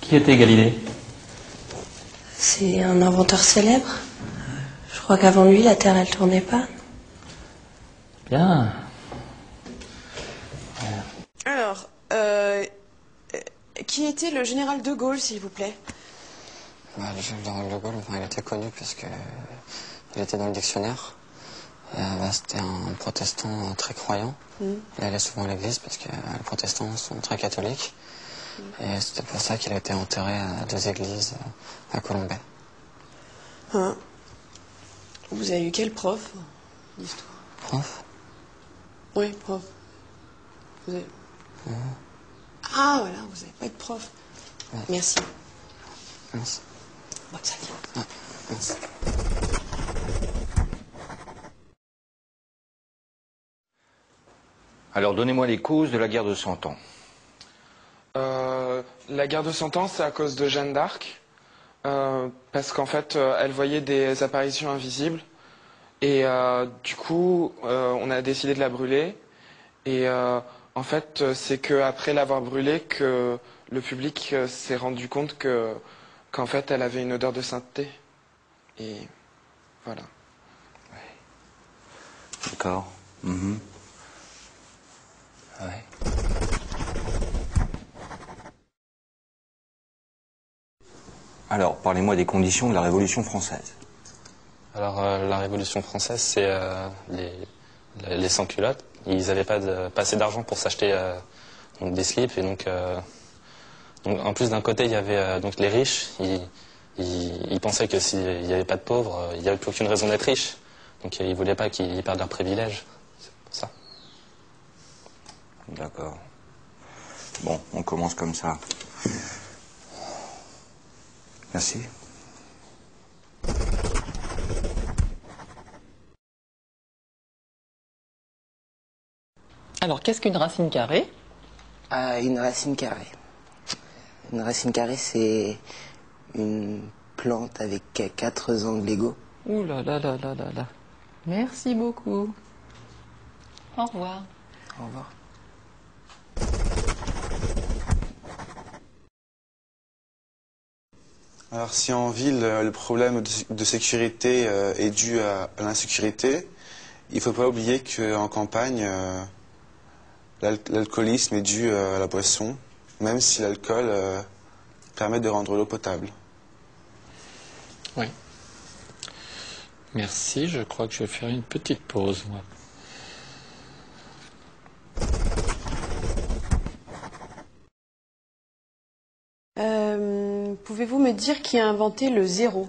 Qui était Galilée? C'est un inventeur célèbre. Je crois qu'avant lui, la Terre, elle tournait pas. Bien. Alors, qui était le général de Gaulle, s'il vous plaît? Le général de Gaulle, il était connu parce que il était dans le dictionnaire. C'était un protestant très croyant. Il allait souvent à l'église parce que les protestants sont très catholiques. Et c'était pour ça qu'il a été enterré à 2 églises à Colombey. Hein? Vous avez eu quel prof d'histoire? Prof? Oui, prof. Vous avez... Ah, voilà, vous n'avez pas de prof. Ouais. Merci. Merci. Bonne salut. Ah, merci. Alors, donnez-moi les causes de la guerre de 100 ans. La guerre de 100 ans, c'est à cause de Jeanne d'Arc. Parce qu'en fait, elle voyait des apparitions invisibles. Et du coup, on a décidé de la brûler. Et en fait, c'est qu'après l'avoir brûlée que le public s'est rendu compte qu'en fait, elle avait une odeur de sainteté. Et voilà. D'accord. Ouais. Alors, parlez-moi des conditions de la Révolution française. Alors, la Révolution française, c'est les sans-culottes. Ils n'avaient pas assez d'argent pour s'acheter donc des slips. Et donc en plus, d'un côté, il y avait donc les riches. Ils pensaient que s'il n'y avait pas de pauvres, il n'y avait plus aucune raison d'être riche. Donc, ils ne voulaient pas qu'ils perdent leurs privilèges. C'est pour ça. D'accord. Bon, on commence comme ça. Merci. Alors, qu'est-ce qu'une racine carrée? Une racine carrée. Une racine carrée, c'est une plante avec 4 angles égaux. Ouh là là là là là là. Merci beaucoup. Au revoir. Au revoir. Alors si en ville, le problème de sécurité est dû à l'insécurité, il ne faut pas oublier qu'en campagne, l'alcoolisme est dû à la boisson, même si l'alcool permet de rendre l'eau potable. Oui. Merci, je crois que je vais faire une petite pause, moi. Pouvez-vous me dire qui a inventé le zéro?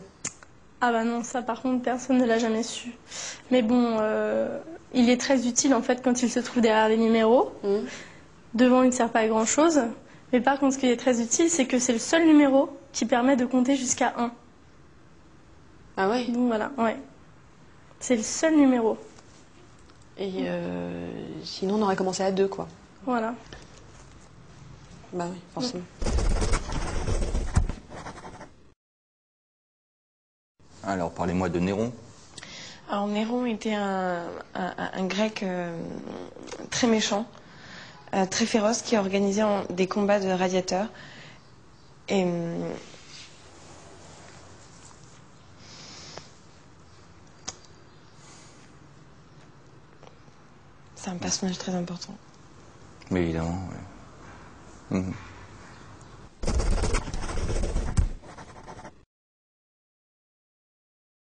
Ah bah non, ça par contre, personne ne l'a jamais su. Mais bon, il est très utile en fait quand il se trouve derrière les numéros. Devant, il ne sert pas à grand chose. Mais par contre, ce qui est très utile, c'est que c'est le seul numéro qui permet de compter jusqu'à 1. Ah ouais? Donc voilà, ouais. C'est le seul numéro. Et sinon, on aurait commencé à 2, quoi. Voilà. Bah oui, forcément. Alors, parlez-moi de Néron. Alors Néron était un grec très méchant, très féroce, qui organisait des combats de gladiateurs. Et c'est un personnage très important. Mais évidemment, oui.